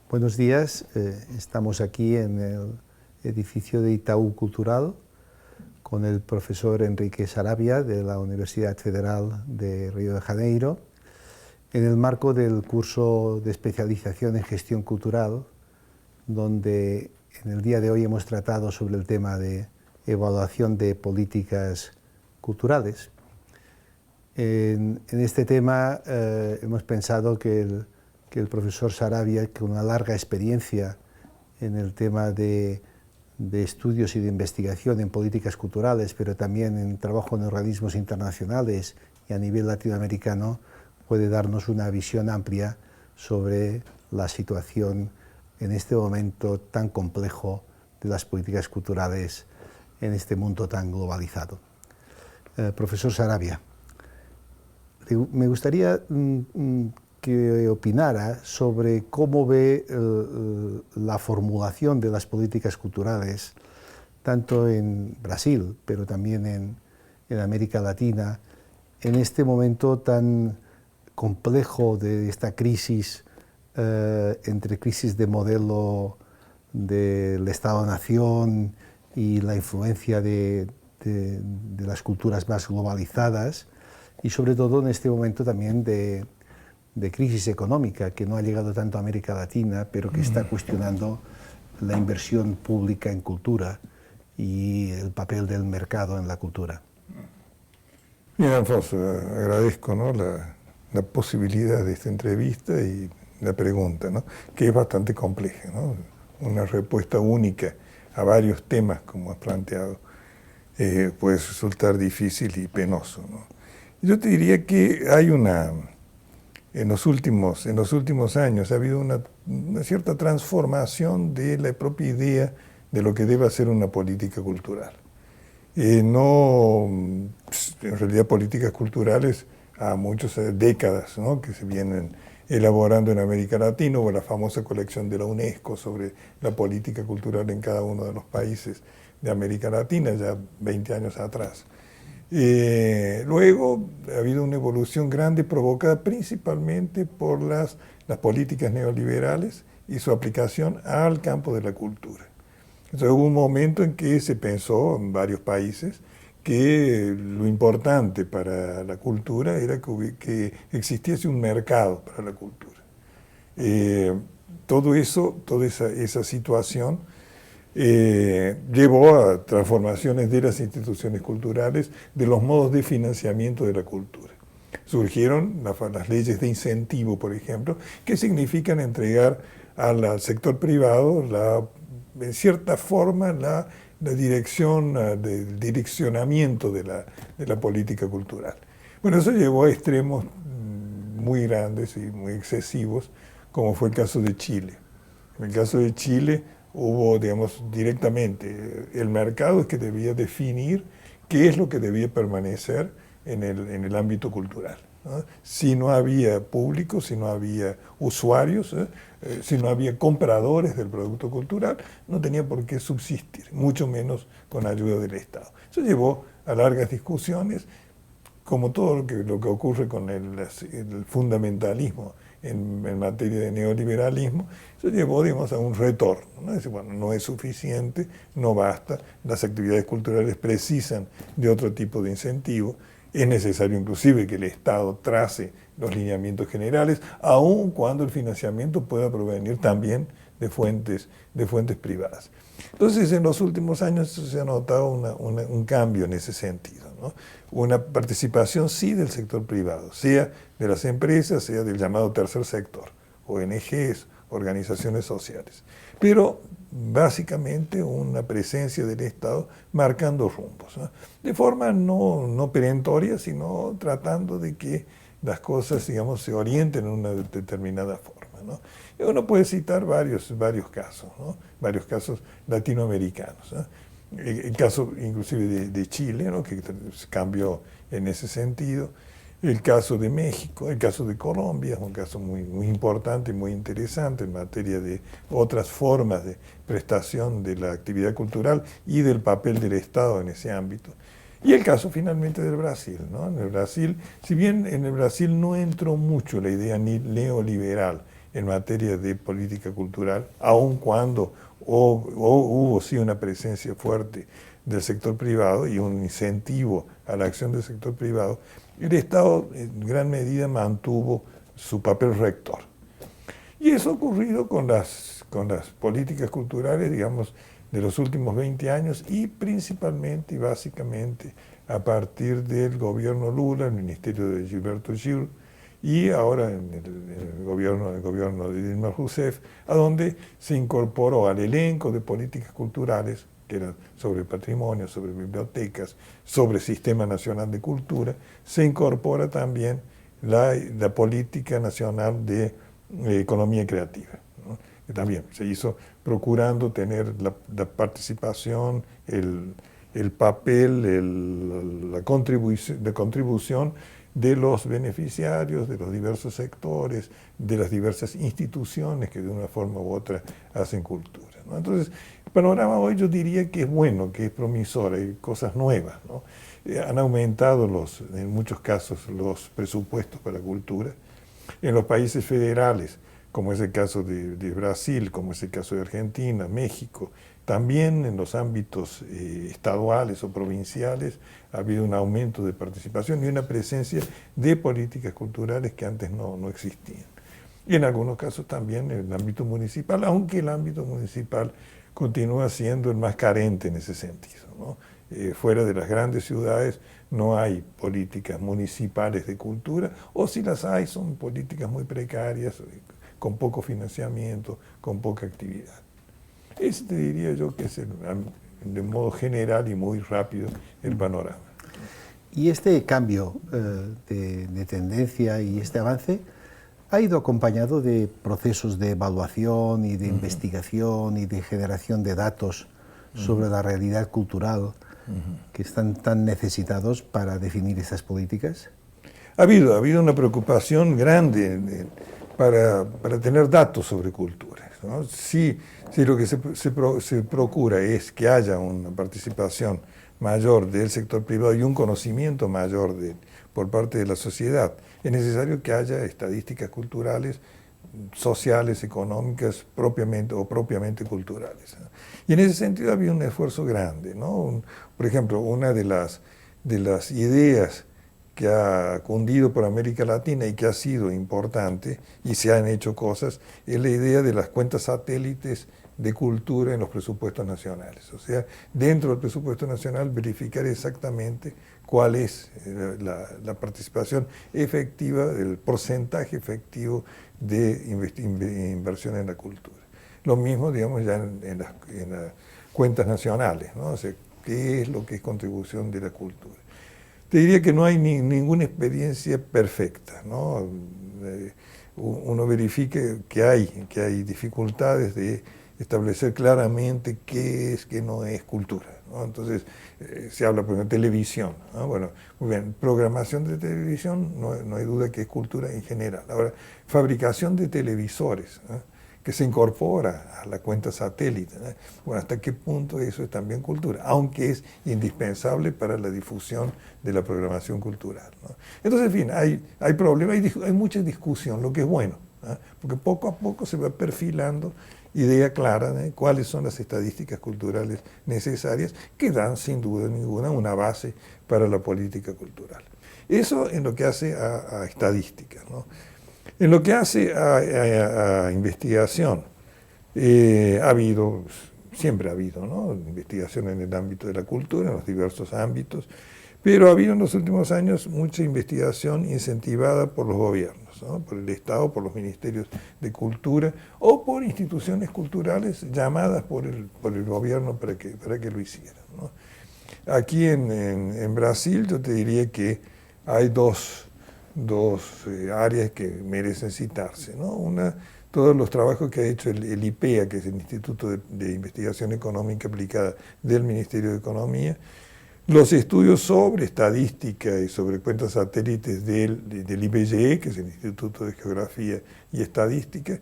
Buenos días, estamos aquí en el edificio de Itaú Cultural con el profesor Enrique Saravia de la Universidad Federal de Río de Janeiro en el marco del curso de especialización en gestión cultural, donde en el día de hoy hemos tratado sobre el tema de evaluación de políticas culturales. En este tema hemos pensado que el profesor Saravia, con una larga experiencia en el tema de estudios y de investigación en políticas culturales, pero también en trabajo en organismos internacionales y a nivel latinoamericano, puede darnos una visión amplia sobre la situación en este momento tan complejo de las políticas culturales en este mundo tan globalizado. Profesor Saravia, me gustaría que opinara sobre cómo ve la formulación de las políticas culturales, tanto en Brasil, pero también en América Latina, en este momento tan complejo de esta crisis, entre crisis de modelo del Estado-Nación y la influencia de las culturas más globalizadas, y sobre todo en este momento también de crisis económica que no ha llegado tanto a América Latina, pero que está cuestionando la inversión pública en cultura y el papel del mercado en la cultura. Bien, Alfonso, agradezco, ¿no?, la posibilidad de esta entrevista y la pregunta, ¿no?, que es bastante compleja, ¿no? Una respuesta única a varios temas, como has planteado, puede resultar difícil y penoso, ¿no? Yo te diría que hay en los últimos años ha habido una cierta transformación de la propia idea de lo que debe ser una política cultural. En realidad políticas culturales a muchas décadas, ¿no?, que se vienen elaborando en América Latina, o la famosa colección de la UNESCO sobre la política cultural en cada uno de los países de América Latina, ya 20 años atrás. Luego ha habido una evolución grande provocada principalmente por las políticas neoliberales y su aplicación al campo de la cultura. Entonces hubo un momento en que se pensó en varios países que lo importante para la cultura era que existiese un mercado para la cultura. Toda esa situación llevó a transformaciones de las instituciones culturales, de los modos de financiamiento de la cultura. Surgieron las leyes de incentivo, por ejemplo, que significan entregar al sector privado, en cierta forma, el direccionamiento de la política cultural. Bueno, eso llevó a extremos muy grandes y muy excesivos, como fue el caso de Chile. En el caso de Chile hubo, digamos, directamente, el mercado es que debía definir qué es lo que debía permanecer en el ámbito cultural, ¿no? Si no había público, si no había usuarios, si no había compradores del producto cultural, no tenía por qué subsistir, mucho menos con ayuda del Estado. Eso llevó a largas discusiones, como todo lo que ocurre con el fundamentalismo en materia de neoliberalismo. Eso llevó, digamos, a un retorno, ¿no? Dice, bueno, no es suficiente, no basta, las actividades culturales precisan de otro tipo de incentivo, es necesario inclusive que el Estado trace los lineamientos generales, aun cuando el financiamiento pueda provenir también de fuentes privadas. Entonces, en los últimos años se ha notado un cambio en ese sentido, ¿no? Una participación, sí, del sector privado, sea de las empresas, sea del llamado tercer sector, ONGs, organizaciones sociales, pero básicamente una presencia del Estado marcando rumbos, ¿no?, de forma no perentoria, sino tratando de que las cosas, digamos, se orienten en una determinada forma, ¿no? Y uno puede citar varios casos, ¿no?, varios casos latinoamericanos, ¿no? El caso inclusive de Chile, ¿no?, que cambió en ese sentido. El caso de México, el caso de Colombia, es un caso muy importante y muy interesante en materia de otras formas de prestación de la actividad cultural y del papel del Estado en ese ámbito. Y el caso finalmente del Brasil, ¿no? En el Brasil, si bien en el Brasil no entró mucho la idea neoliberal en materia de política cultural, aun cuando hubo sí una presencia fuerte del sector privado y un incentivo a la acción del sector privado, el Estado en gran medida mantuvo su papel rector. Y eso ha ocurrido con las políticas culturales, digamos, de los últimos 20 años y principalmente y básicamente a partir del gobierno Lula, el ministerio de Gilberto Gil, y ahora en el gobierno de Dilma Rousseff, a donde se incorporó al elenco de políticas culturales, que eran sobre patrimonio, sobre bibliotecas, sobre Sistema Nacional de Cultura, se incorpora también la política nacional de economía creativa, ¿no? Que también se hizo procurando tener la participación, el papel, la contribución de los beneficiarios, de los diversos sectores, de las diversas instituciones que de una forma u otra hacen cultura, ¿no? Entonces, el panorama hoy yo diría que es bueno, que es promisor, hay cosas nuevas, ¿no? Han aumentado en muchos casos los presupuestos para cultura. En los países federales, como es el caso de Brasil, como es el caso de Argentina, México, también en los ámbitos estaduales o provinciales ha habido un aumento de participación y una presencia de políticas culturales que antes no existían. Y en algunos casos también en el ámbito municipal, aunque el ámbito municipal continúa siendo el más carente en ese sentido, ¿no? Fuera de las grandes ciudades no hay políticas municipales de cultura, o si las hay son políticas muy precarias, con poco financiamiento, con poca actividad. Ese te diría yo que es de modo general y muy rápido el panorama. Y este cambio de tendencia y este avance ha ido acompañado de procesos de evaluación y de investigación y de generación de datos sobre la realidad cultural que están tan necesitados para definir estas políticas. Ha habido una preocupación grande para tener datos sobre cultura, ¿no? Si lo que se procura es que haya una participación mayor del sector privado y un conocimiento mayor por parte de la sociedad, es necesario que haya estadísticas culturales, sociales, económicas, propiamente culturales, ¿no? Y en ese sentido había un esfuerzo grande, ¿no? Por ejemplo, una de las ideas que ha cundido por América Latina y que ha sido importante, y se han hecho cosas, es la idea de las cuentas satélites de cultura en los presupuestos nacionales. O sea, dentro del presupuesto nacional verificar exactamente cuál es la participación efectiva, el porcentaje efectivo de inversión en la cultura. Lo mismo, digamos, ya en las cuentas nacionales, ¿no? O sea, ¿qué es lo que es contribución de la cultura? Te diría que no hay ninguna experiencia perfecta, ¿no? Uno verifica que hay dificultades de establecer claramente qué es, qué no es cultura, ¿no? Entonces, se habla, por ejemplo, de televisión, ¿no? Bueno, muy bien, programación de televisión no hay duda que es cultura en general. Ahora, fabricación de televisores, ¿no?, que se incorpora a la cuenta satélite, ¿no? Bueno, ¿hasta qué punto eso es también cultura? Aunque es indispensable para la difusión de la programación cultural, ¿no? Entonces, en fin, hay problemas, hay mucha discusión, lo que es bueno, ¿no? Porque poco a poco se va perfilando idea clara de cuáles son las estadísticas culturales necesarias que dan sin duda ninguna una base para la política cultural. Eso en lo que hace a estadísticas, ¿no? En lo que hace a investigación, siempre ha habido, ¿no?, investigación en el ámbito de la cultura, en los diversos ámbitos, pero ha habido en los últimos años mucha investigación incentivada por los gobiernos, ¿no?, por el Estado, por los ministerios de cultura o por instituciones culturales llamadas por el gobierno para que lo hicieran, ¿no? Aquí en Brasil yo te diría que hay dos áreas que merecen citarse, ¿no? Una, todos los trabajos que ha hecho el IPEA, que es el Instituto de Investigación Económica Aplicada del Ministerio de Economía, los estudios sobre estadística y sobre cuentas satélites del IBGE, que es el Instituto de Geografía y Estadística,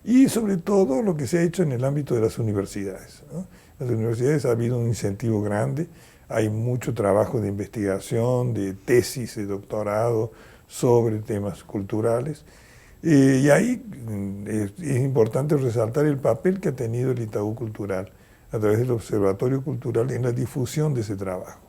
y sobre todo lo que se ha hecho en el ámbito de las universidades, ¿no? Las universidades ha habido un incentivo grande, hay mucho trabajo de investigación, de tesis, de doctorado sobre temas culturales. Y ahí es importante resaltar el papel que ha tenido el Itaú Cultural a través del Observatorio Cultural en la difusión de ese trabajo.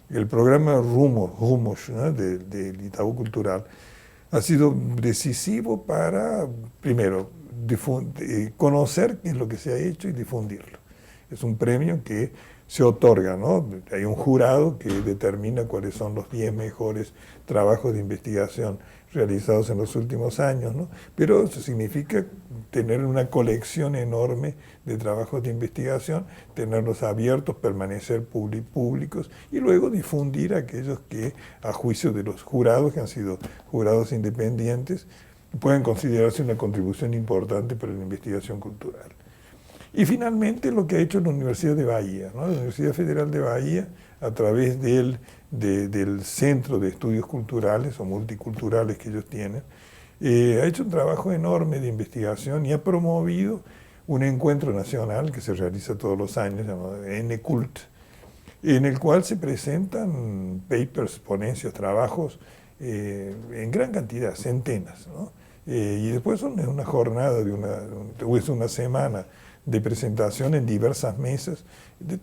El programa Rumos, ¿no?, del Itaú Cultural ha sido decisivo para, primero, conocer qué es lo que se ha hecho y difundirlo. Es un premio que se otorga, ¿no? Hay un jurado que determina cuáles son los 10 mejores trabajos de investigación realizados en los últimos años, ¿no? Pero eso significa tener una colección enorme de trabajos de investigación, tenerlos abiertos, permanecer públicos y luego difundir a aquellos que, a juicio de los jurados, que han sido jurados independientes, pueden considerarse una contribución importante para la investigación cultural. Y finalmente lo que ha hecho la Universidad de Bahía, ¿no? La Universidad Federal de Bahía, a través del Centro de Estudios Culturales o Multiculturales que ellos tienen, ha hecho un trabajo enorme de investigación y ha promovido un encuentro nacional que se realiza todos los años, llamado NCULT, en el cual se presentan papers, ponencias, trabajos en gran cantidad, centenas, ¿no? Y después es una jornada, es una semana de presentación en diversas mesas de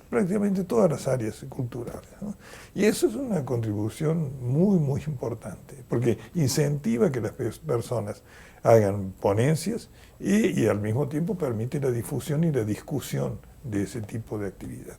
prácticamente todas las áreas culturales, ¿no? Y eso es una contribución muy, muy importante, porque incentiva que las personas hagan ponencias y al mismo tiempo permite la difusión y la discusión de ese tipo de actividad.